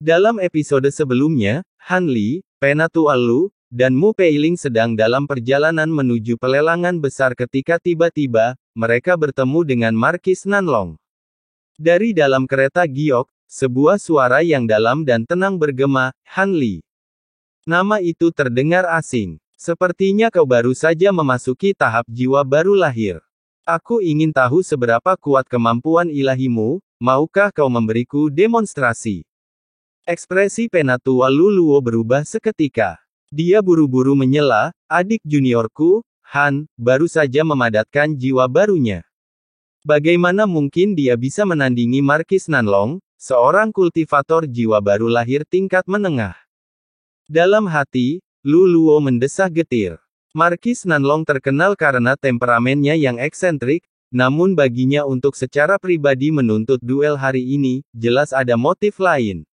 Dalam episode sebelumnya, Han Li, Penatua Lu, dan Mu Peiling sedang dalam perjalanan menuju pelelangan besar ketika tiba-tiba, mereka bertemu dengan Markis Nanlong. Dari dalam kereta giok, sebuah suara yang dalam dan tenang bergema, Han Li. Nama itu terdengar asing. Sepertinya kau baru saja memasuki tahap jiwa baru lahir. Aku ingin tahu seberapa kuat kemampuan ilahimu, maukah kau memberiku demonstrasi? Ekspresi Penatua Lu Luo berubah seketika. Dia buru-buru menyela, adik juniorku, Han, baru saja memadatkan jiwa barunya. Bagaimana mungkin dia bisa menandingi Markis Nanlong, seorang kultivator jiwa baru lahir tingkat menengah? Dalam hati, Lu Luo mendesah getir. Markis Nanlong terkenal karena temperamennya yang eksentrik, namun baginya untuk secara pribadi menuntut duel hari ini, jelas ada motif lain.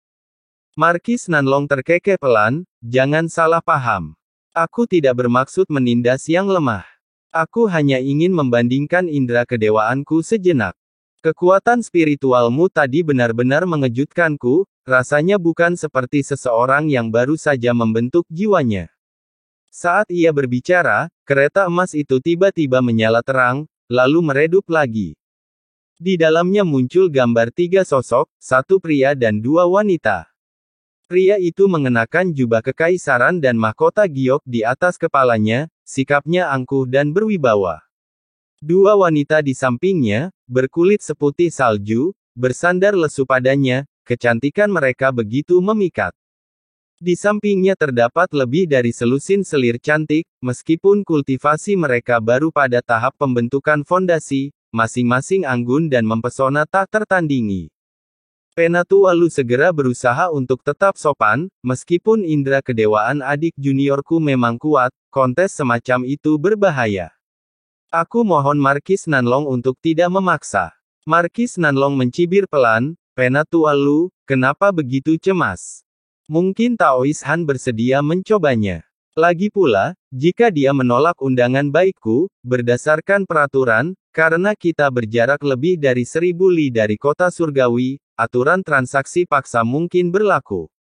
Markis Nanlong terkekeh pelan, jangan salah paham. Aku tidak bermaksud menindas yang lemah. Aku hanya ingin membandingkan indera kedewaanku sejenak. Kekuatan spiritualmu tadi benar-benar mengejutkanku, rasanya bukan seperti seseorang yang baru saja membentuk jiwanya. Saat ia berbicara, kereta emas itu tiba-tiba menyala terang, lalu meredup lagi. Di dalamnya muncul gambar 3 sosok, 1 pria dan 2 wanita. Pria itu mengenakan jubah kekaisaran dan mahkota giok di atas kepalanya, sikapnya angkuh dan berwibawa. 2 wanita di sampingnya, berkulit seputih salju, bersandar lesu padanya, kecantikan mereka begitu memikat. Di sampingnya terdapat lebih dari selusin selir cantik, meskipun kultivasi mereka baru pada tahap pembentukan fondasi, masing-masing anggun dan mempesona tak tertandingi. Penatua Lu segera berusaha untuk tetap sopan, meskipun indera kedewaan adik juniorku memang kuat, kontes semacam itu berbahaya. Aku mohon Markis Nanlong untuk tidak memaksa. Markis Nanlong mencibir pelan, Penatua Lu, kenapa begitu cemas? Mungkin Taois Han bersedia mencobanya. Lagi pula, jika dia menolak undangan baikku, berdasarkan peraturan, karena kita berjarak lebih dari 1000 li dari kota surgawi, aturan transaksi paksa mungkin berlaku.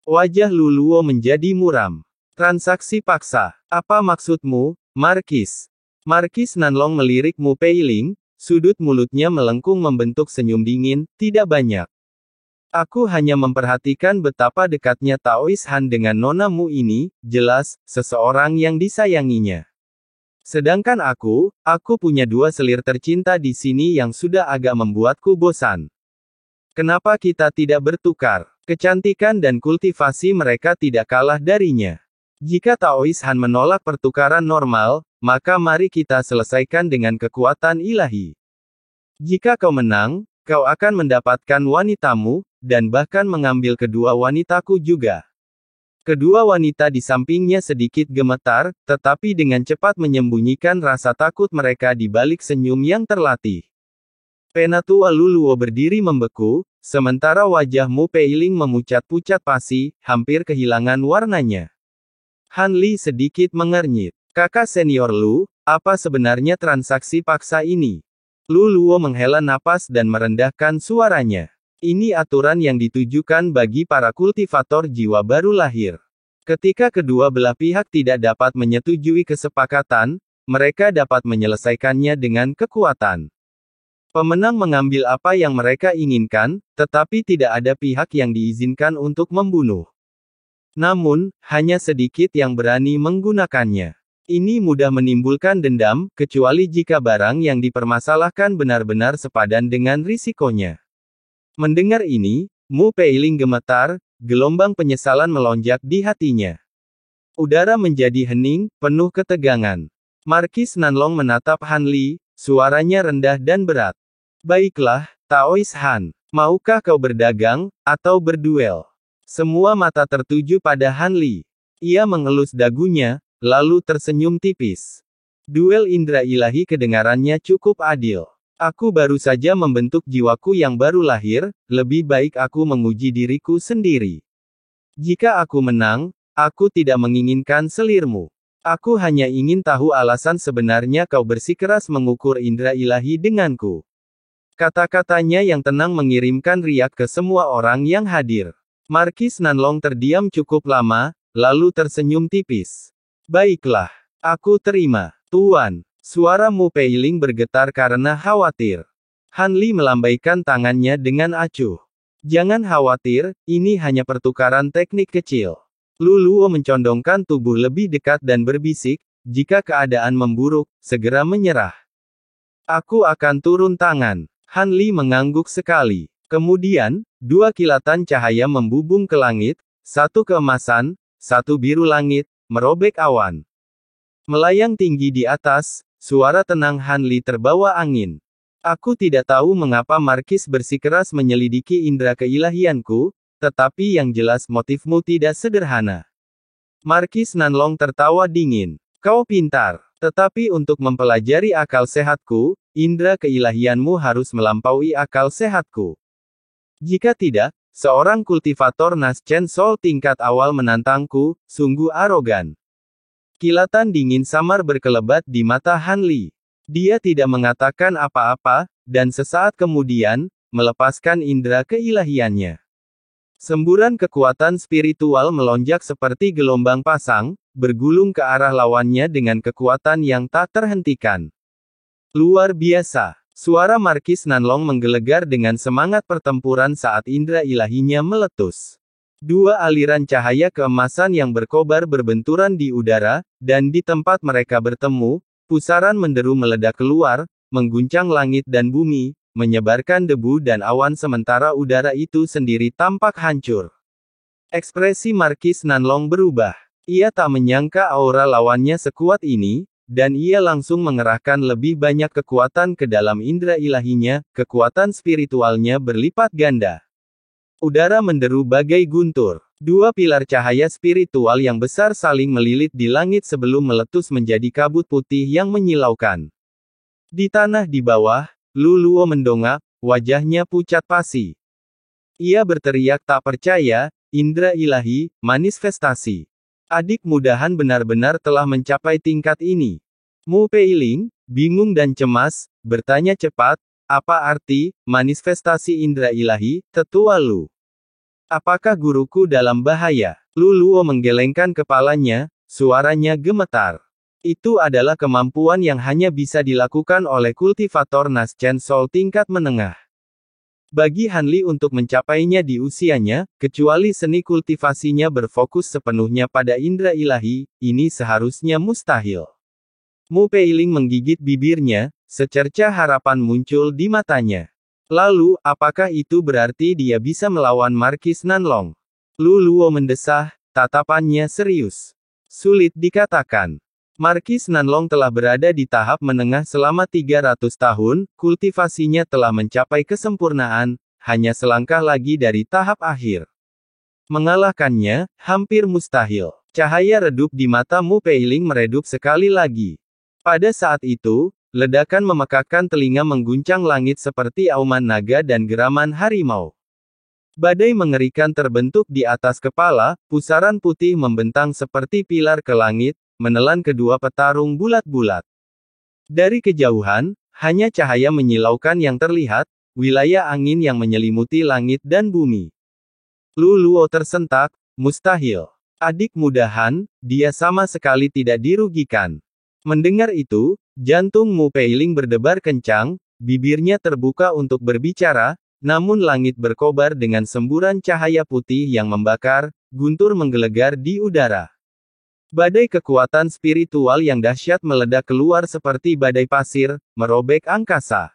Wajah Lu Luo menjadi muram. Transaksi paksa? Apa maksudmu, Markis? Markis Nanlong melirik Mu Peiling, sudut mulutnya melengkung membentuk senyum dingin, tidak banyak. Aku hanya memperhatikan betapa dekatnya Taois Han dengan Nona Mu ini, jelas, seseorang yang disayanginya. Sedangkan aku punya 2 selir tercinta di sini yang sudah agak membuatku bosan. Kenapa kita tidak bertukar? Kecantikan dan kultivasi mereka tidak kalah darinya. Jika Taois Han menolak pertukaran normal, maka mari kita selesaikan dengan kekuatan ilahi. Jika kau menang, kau akan mendapatkan wanitamu, dan bahkan mengambil kedua wanitaku juga. Kedua wanita di sampingnya sedikit gemetar, tetapi dengan cepat menyembunyikan rasa takut mereka di balik senyum yang terlatih. Penatua Lu Luo berdiri membeku, sementara wajah Mu Peiling memucat-pucat pasi, hampir kehilangan warnanya. Han Li sedikit mengernyit. Kakak senior Lu, apa sebenarnya transaksi paksa ini? Lu Luo menghela napas dan merendahkan suaranya. Ini aturan yang ditujukan bagi para kultivator jiwa baru lahir. Ketika kedua belah pihak tidak dapat menyetujui kesepakatan, mereka dapat menyelesaikannya dengan kekuatan. Pemenang mengambil apa yang mereka inginkan, tetapi tidak ada pihak yang diizinkan untuk membunuh. Namun, hanya sedikit yang berani menggunakannya. Ini mudah menimbulkan dendam, kecuali jika barang yang dipermasalahkan benar-benar sepadan dengan risikonya. Mendengar ini, Mu Peiling gemetar, gelombang penyesalan melonjak di hatinya. Udara menjadi hening, penuh ketegangan. Markis Nanlong menatap Han Li, suaranya rendah dan berat. Baiklah, Taois Han, maukah kau berdagang, atau berduel? Semua mata tertuju pada Han Li. Ia mengelus dagunya, lalu tersenyum tipis. Duel indera ilahi kedengarannya cukup adil. Aku baru saja membentuk jiwaku yang baru lahir, lebih baik aku menguji diriku sendiri. Jika aku menang, aku tidak menginginkan selirmu. Aku hanya ingin tahu alasan sebenarnya kau bersikeras mengukur indera ilahi denganku. Kata-katanya yang tenang mengirimkan riak ke semua orang yang hadir. Markis Nanlong terdiam cukup lama, lalu tersenyum tipis. Baiklah, aku terima, Tuan. Suara Mu Peiling bergetar karena khawatir. Han Li melambaikan tangannya dengan acuh. Jangan khawatir, ini hanya pertukaran teknik kecil. Lu Luo mencondongkan tubuh lebih dekat dan berbisik, jika keadaan memburuk, segera menyerah. Aku akan turun tangan. Han Li mengangguk sekali. Kemudian, dua kilatan cahaya membubung ke langit, satu keemasan, satu biru langit, merobek awan. Melayang tinggi di atas, suara tenang Han Li terbawa angin. Aku tidak tahu mengapa Markis bersikeras menyelidiki indera keilahianku, tetapi yang jelas motifmu tidak sederhana. Markis Nanlong tertawa dingin. Kau pintar, tetapi untuk mempelajari akal sehatku, indera keilahianmu harus melampaui akal sehatku. Jika tidak, seorang kultivator Nas Chen Sol tingkat awal menantangku, sungguh arogan. Kilatan dingin samar berkelebat di mata Han Li. Dia tidak mengatakan apa-apa, dan sesaat kemudian, melepaskan indera keilahiannya. Semburan kekuatan spiritual melonjak seperti gelombang pasang, bergulung ke arah lawannya dengan kekuatan yang tak terhentikan. Luar biasa. Suara Markis Nanlong menggelegar dengan semangat pertempuran saat indera ilahinya meletus. Dua aliran cahaya keemasan yang berkobar berbenturan di udara, dan di tempat mereka bertemu, pusaran menderu meledak keluar, mengguncang langit dan bumi, menyebarkan debu dan awan sementara udara itu sendiri tampak hancur. Ekspresi Markis Nanlong berubah. Ia tak menyangka aura lawannya sekuat ini, dan ia langsung mengerahkan lebih banyak kekuatan ke dalam indera ilahinya, kekuatan spiritualnya berlipat ganda. Udara menderu bagai guntur. Dua pilar cahaya spiritual yang besar saling melilit di langit sebelum meletus menjadi kabut putih yang menyilaukan. Di tanah di bawah, Lu Luo mendongak, wajahnya pucat pasi. Ia berteriak tak percaya, indera ilahi, manifestasi. Adik mudahan benar-benar telah mencapai tingkat ini. Mu Peiling, bingung dan cemas, bertanya cepat, apa arti, manifestasi indera ilahi, tetua Lu? Apakah guruku dalam bahaya? Lu Luo menggelengkan kepalanya, suaranya gemetar. Itu adalah kemampuan yang hanya bisa dilakukan oleh kultivator Nas Chen Sol tingkat menengah. Bagi Han Li untuk mencapainya di usianya, kecuali seni kultivasinya berfokus sepenuhnya pada indera ilahi, ini seharusnya mustahil. Mu Peiling menggigit bibirnya, secercah harapan muncul di matanya. Lalu, apakah itu berarti dia bisa melawan Markis Nanlong? Lu Luo mendesah, tatapannya serius. Sulit dikatakan. Markis Nanlong telah berada di tahap menengah selama 300 tahun, kultivasinya telah mencapai kesempurnaan, hanya selangkah lagi dari tahap akhir. Mengalahkannya, hampir mustahil. Cahaya redup di mata Mu Peiling meredup sekali lagi. Pada saat itu, ledakan memekakkan telinga mengguncang langit seperti auman naga dan geraman harimau. Badai mengerikan terbentuk di atas kepala, pusaran putih membentang seperti pilar ke langit, menelan kedua petarung bulat-bulat. Dari kejauhan, hanya cahaya menyilaukan yang terlihat, wilayah angin yang menyelimuti langit dan bumi. Lu Luo tersentak, mustahil. Adik mudahan, dia sama sekali tidak dirugikan. Mendengar itu, jantung Mu Peiling berdebar kencang, bibirnya terbuka untuk berbicara, namun langit berkobar dengan semburan cahaya putih yang membakar, guntur menggelegar di udara. Badai kekuatan spiritual yang dahsyat meledak keluar seperti badai pasir, merobek angkasa.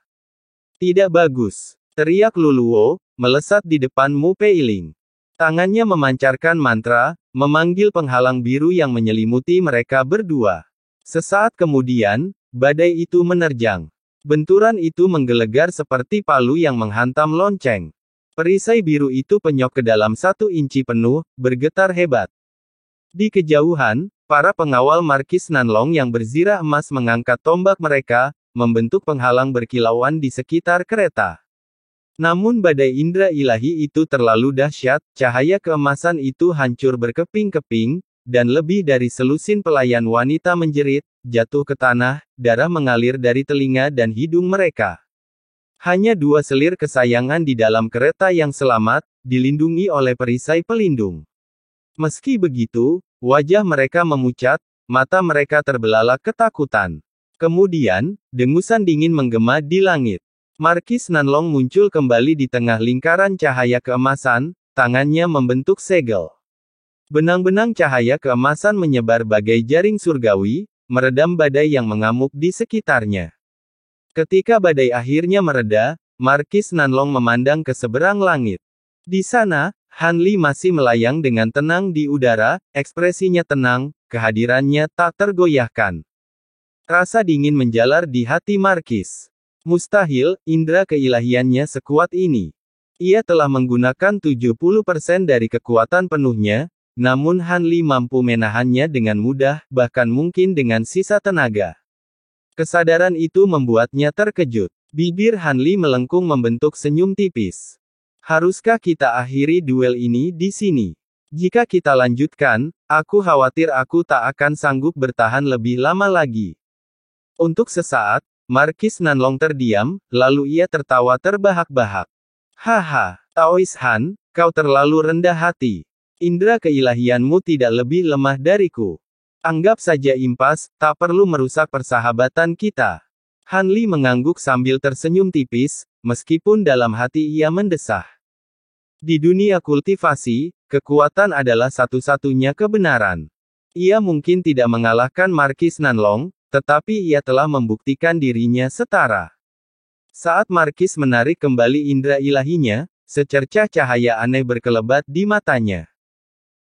Tidak bagus, teriak Lu Luo, melesat di depan Mu Peiling. Tangannya memancarkan mantra, memanggil penghalang biru yang menyelimuti mereka berdua. Sesaat kemudian, badai itu menerjang. Benturan itu menggelegar seperti palu yang menghantam lonceng. Perisai biru itu penyok ke dalam 1 inci penuh, bergetar hebat. Di kejauhan, para pengawal Markis Nanlong yang berzirah emas mengangkat tombak mereka, membentuk penghalang berkilauan di sekitar kereta. Namun badai indera ilahi itu terlalu dahsyat, cahaya keemasan itu hancur berkeping-keping, dan lebih dari selusin pelayan wanita menjerit, jatuh ke tanah, darah mengalir dari telinga dan hidung mereka. Hanya 2 selir kesayangan di dalam kereta yang selamat, dilindungi oleh perisai pelindung. Meski begitu, wajah mereka memucat, mata mereka terbelalak ketakutan. Kemudian, dengusan dingin menggema di langit. Markis Nanlong muncul kembali di tengah lingkaran cahaya keemasan, tangannya membentuk segel. Benang-benang cahaya keemasan menyebar bagai jaring surgawi, meredam badai yang mengamuk di sekitarnya. Ketika badai akhirnya mereda, Markis Nanlong memandang ke seberang langit. Di sana, Han Li masih melayang dengan tenang di udara, ekspresinya tenang, kehadirannya tak tergoyahkan. Rasa dingin menjalar di hati Markis. Mustahil, indera keilahiannya sekuat ini. Ia telah menggunakan 70% dari kekuatan penuhnya, namun Han Li mampu menahannya dengan mudah, bahkan mungkin dengan sisa tenaga. Kesadaran itu membuatnya terkejut. Bibir Han Li melengkung membentuk senyum tipis. Haruskah kita akhiri duel ini di sini? Jika kita lanjutkan, aku khawatir aku tak akan sanggup bertahan lebih lama lagi. Untuk sesaat, Markis Nanlong terdiam, lalu ia tertawa terbahak-bahak. Haha, Taois Han, kau terlalu rendah hati. Indera keilahianmu tidak lebih lemah dariku. Anggap saja impas, tak perlu merusak persahabatan kita. Han Li mengangguk sambil tersenyum tipis, meskipun dalam hati ia mendesah. Di dunia kultivasi, kekuatan adalah satu-satunya kebenaran. Ia mungkin tidak mengalahkan Markis Nanlong, tetapi ia telah membuktikan dirinya setara. Saat Markis menarik kembali indera ilahinya, secercah cahaya aneh berkelebat di matanya.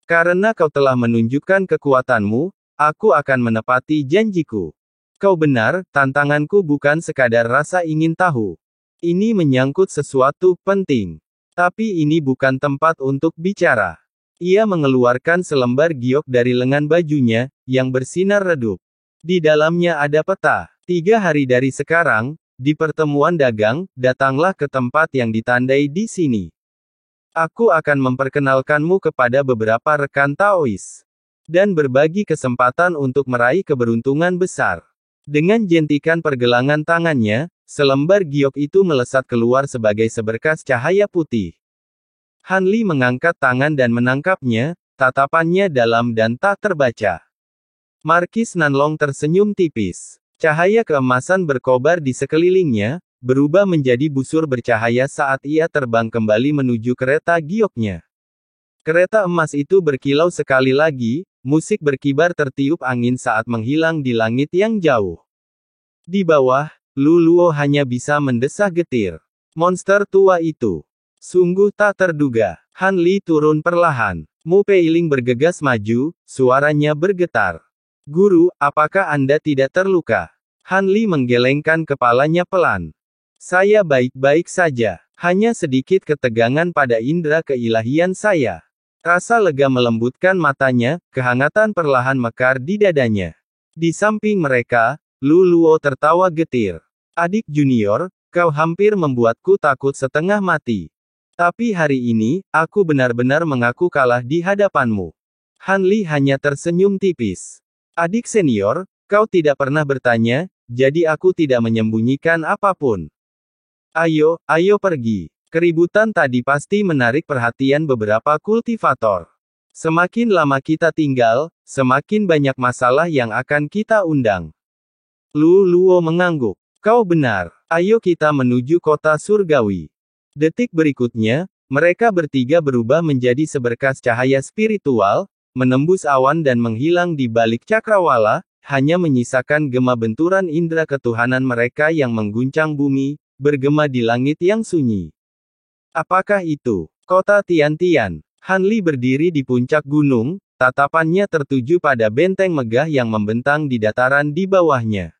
Karena kau telah menunjukkan kekuatanmu, aku akan menepati janjiku. Kau benar, tantanganku bukan sekadar rasa ingin tahu. Ini menyangkut sesuatu penting. Tapi ini bukan tempat untuk bicara. Ia mengeluarkan selembar giok dari lengan bajunya, yang bersinar redup. Di dalamnya ada peta. 3 hari dari sekarang, di pertemuan dagang, datanglah ke tempat yang ditandai di sini. Aku akan memperkenalkanmu kepada beberapa rekan Taois. Dan berbagi kesempatan untuk meraih keberuntungan besar. Dengan jentikan pergelangan tangannya, selembar giok itu melesat keluar sebagai seberkas cahaya putih. Han Li mengangkat tangan dan menangkapnya, tatapannya dalam dan tak terbaca. Markis Nanlong tersenyum tipis. Cahaya keemasan berkobar di sekelilingnya, berubah menjadi busur bercahaya saat ia terbang kembali menuju kereta gioknya. Kereta emas itu berkilau sekali lagi, musik berkibar tertiup angin saat menghilang di langit yang jauh. Di bawah, Lu Luo hanya bisa mendesah getir. Monster tua itu. Sungguh tak terduga. Han Li turun perlahan. Mu Peiling bergegas maju, suaranya bergetar. Guru, apakah Anda tidak terluka? Han Li menggelengkan kepalanya pelan. Saya baik-baik saja. Hanya sedikit ketegangan pada indera keilahian saya. Rasa lega melembutkan matanya, kehangatan perlahan mekar di dadanya. Di samping mereka, Lu Luo tertawa getir. Adik junior, kau hampir membuatku takut setengah mati. Tapi hari ini, aku benar-benar mengaku kalah di hadapanmu. Han Li hanya tersenyum tipis. Adik senior, kau tidak pernah bertanya, jadi aku tidak menyembunyikan apapun. Ayo, ayo pergi. Keributan tadi pasti menarik perhatian beberapa kultivator. Semakin lama kita tinggal, semakin banyak masalah yang akan kita undang. Lu Luo mengangguk. Kau benar. Ayo kita menuju kota surgawi. Detik berikutnya, mereka bertiga berubah menjadi seberkas cahaya spiritual, menembus awan dan menghilang di balik cakrawala, hanya menyisakan gema benturan indera ketuhanan mereka yang mengguncang bumi, bergema di langit yang sunyi. Apakah itu kota Tiantian? Han Li berdiri di puncak gunung, tatapannya tertuju pada benteng megah yang membentang di dataran di bawahnya.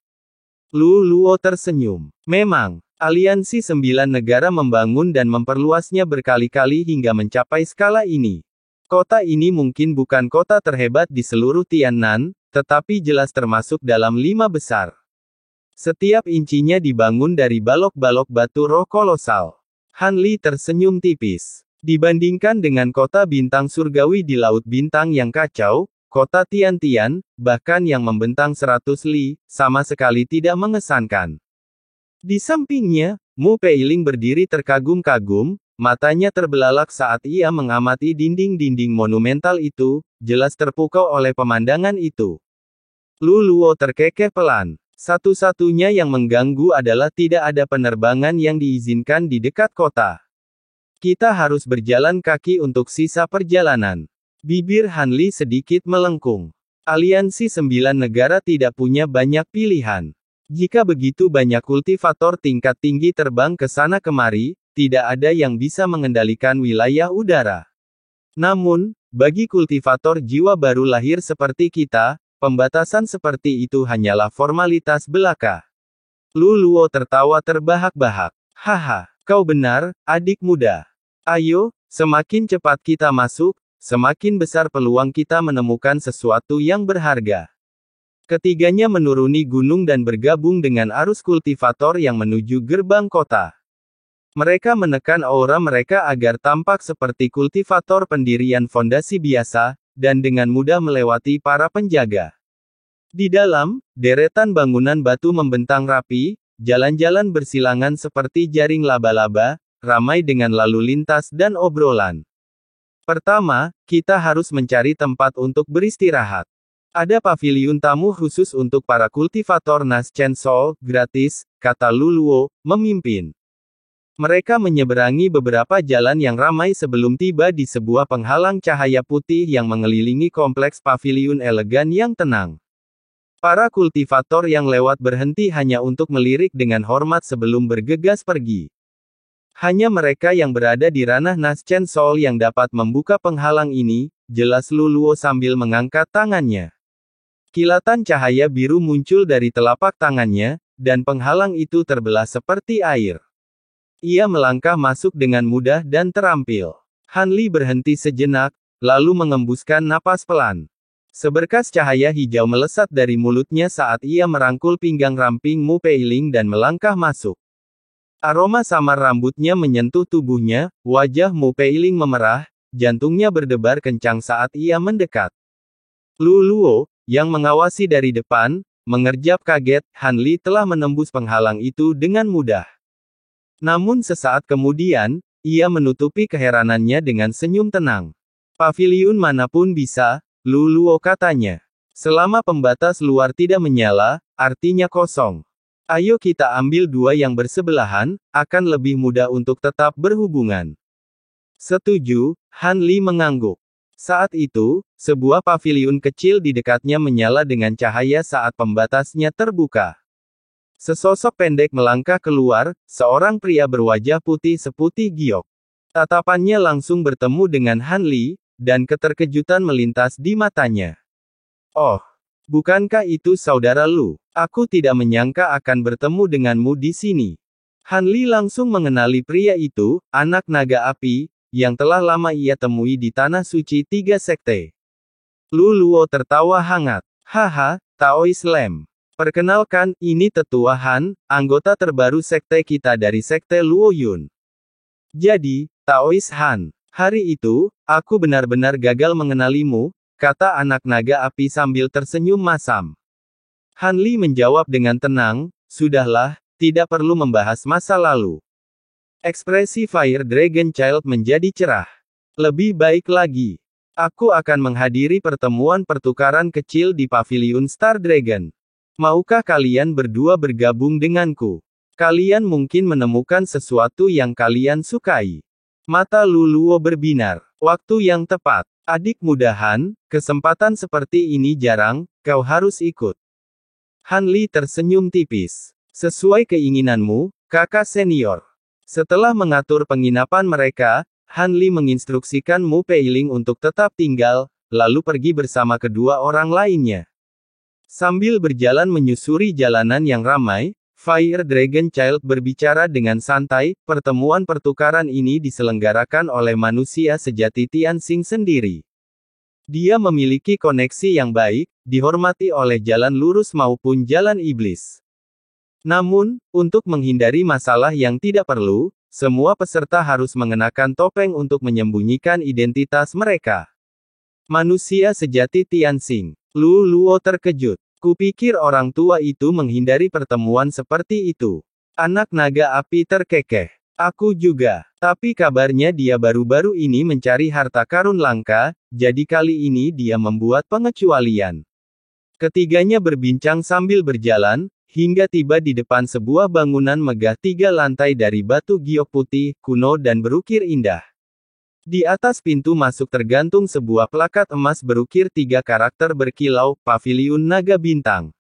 Lu Luo tersenyum. Memang, aliansi 9 negara membangun dan memperluasnya berkali-kali hingga mencapai skala ini. Kota ini mungkin bukan kota terhebat di seluruh Tiannan, tetapi jelas termasuk dalam 5 besar. Setiap incinya dibangun dari balok-balok batu roh kolosal. Han Li tersenyum tipis. Dibandingkan dengan kota bintang surgawi di Laut Bintang yang kacau, kota Tiantian, bahkan yang membentang 100 li, sama sekali tidak mengesankan. Di sampingnya, Mu Peiling berdiri terkagum-kagum, matanya terbelalak saat ia mengamati dinding-dinding monumental itu, jelas terpukau oleh pemandangan itu. Lu Luo terkekeh pelan. Satu-satunya yang mengganggu adalah tidak ada penerbangan yang diizinkan di dekat kota. Kita harus berjalan kaki untuk sisa perjalanan. Bibir Han Li sedikit melengkung. Aliansi 9 negara tidak punya banyak pilihan. Jika begitu banyak kultivator tingkat tinggi terbang ke sana kemari, tidak ada yang bisa mengendalikan wilayah udara. Namun, bagi kultivator jiwa baru lahir seperti kita, pembatasan seperti itu hanyalah formalitas belaka. Lu Luo tertawa terbahak-bahak. Haha, kau benar, adik muda. Ayo, semakin cepat kita masuk, semakin besar peluang kita menemukan sesuatu yang berharga. Ketiganya menuruni gunung dan bergabung dengan arus kultivator yang menuju gerbang kota. Mereka menekan aura mereka agar tampak seperti kultivator pendirian fondasi biasa, dan dengan mudah melewati para penjaga. Di dalam, deretan bangunan batu membentang rapi, jalan-jalan bersilangan seperti jaring laba-laba, ramai dengan lalu lintas dan obrolan. Pertama, kita harus mencari tempat untuk beristirahat. Ada paviliun tamu khusus untuk para kultivator Nas Chen Sol, gratis, kata Lu Luo, memimpin. Mereka menyeberangi beberapa jalan yang ramai sebelum tiba di sebuah penghalang cahaya putih yang mengelilingi kompleks paviliun elegan yang tenang. Para kultivator yang lewat berhenti hanya untuk melirik dengan hormat sebelum bergegas pergi. Hanya mereka yang berada di ranah Nas Chen Sol yang dapat membuka penghalang ini, jelas Lu Luo sambil mengangkat tangannya. Kilatan cahaya biru muncul dari telapak tangannya, dan penghalang itu terbelah seperti air. Ia melangkah masuk dengan mudah dan terampil. Han Li berhenti sejenak, lalu mengembuskan napas pelan. Seberkas cahaya hijau melesat dari mulutnya saat ia merangkul pinggang ramping Mu Peiling dan melangkah masuk. Aroma samar rambutnya menyentuh tubuhnya, wajah Mu Peiling memerah, jantungnya berdebar kencang saat ia mendekat. Lu Luo, yang mengawasi dari depan, mengerjap kaget, Han Li telah menembus penghalang itu dengan mudah. Namun sesaat kemudian, ia menutupi keheranannya dengan senyum tenang. Paviliun manapun bisa, Lu Luo katanya. Selama pembatas luar tidak menyala, artinya kosong. Ayo kita ambil dua yang bersebelahan, akan lebih mudah untuk tetap berhubungan. Setuju, Han Li mengangguk. Saat itu, sebuah paviliun kecil di dekatnya menyala dengan cahaya saat pembatasnya terbuka. Sesosok pendek melangkah keluar, seorang pria berwajah putih seputih giok. Tatapannya langsung bertemu dengan Han Li, dan keterkejutan melintas di matanya. Oh, bukankah itu saudara Lu? Aku tidak menyangka akan bertemu denganmu di sini. Han Li langsung mengenali pria itu, anak naga api, yang telah lama ia temui di Tanah Suci Tiga Sekte. Lu Luo tertawa hangat. Haha, Taoist Lam. Perkenalkan, ini Tetua Han, anggota terbaru sekte kita dari Sekte Luo Yun. Jadi, Taoist Han, hari itu, aku benar-benar gagal mengenalimu, kata anak naga api sambil tersenyum masam. Han Li menjawab dengan tenang, sudahlah, tidak perlu membahas masa lalu. Ekspresi Fire Dragon Child menjadi cerah. Lebih baik lagi. Aku akan menghadiri pertemuan pertukaran kecil di Paviliun Star Dragon. Maukah kalian berdua bergabung denganku? Kalian mungkin menemukan sesuatu yang kalian sukai. Mata Lu Luo berbinar. Waktu yang tepat. Adik muda Han, kesempatan seperti ini jarang, kau harus ikut. Han Li tersenyum tipis. Sesuai keinginanmu, kakak senior. Setelah mengatur penginapan mereka, Han Li menginstruksikan Mu Peiling untuk tetap tinggal, lalu pergi bersama kedua orang lainnya. Sambil berjalan menyusuri jalanan yang ramai, Fire Dragon Child berbicara dengan santai, pertemuan pertukaran ini diselenggarakan oleh manusia sejati Tianxing sendiri. Dia memiliki koneksi yang baik, dihormati oleh jalan lurus maupun jalan iblis. Namun, untuk menghindari masalah yang tidak perlu, semua peserta harus mengenakan topeng untuk menyembunyikan identitas mereka. Manusia sejati Tianxing. Lu Luo terkejut. Kupikir orang tua itu menghindari pertemuan seperti itu. Anak naga api terkekeh. Aku juga. Tapi kabarnya dia baru-baru ini mencari harta karun langka, jadi kali ini dia membuat pengecualian. Ketiganya berbincang sambil berjalan, hingga tiba di depan sebuah bangunan megah 3 lantai dari batu giok putih, kuno dan berukir indah. Di atas pintu masuk tergantung sebuah plakat emas berukir 3 karakter berkilau, Paviliun Naga Bintang.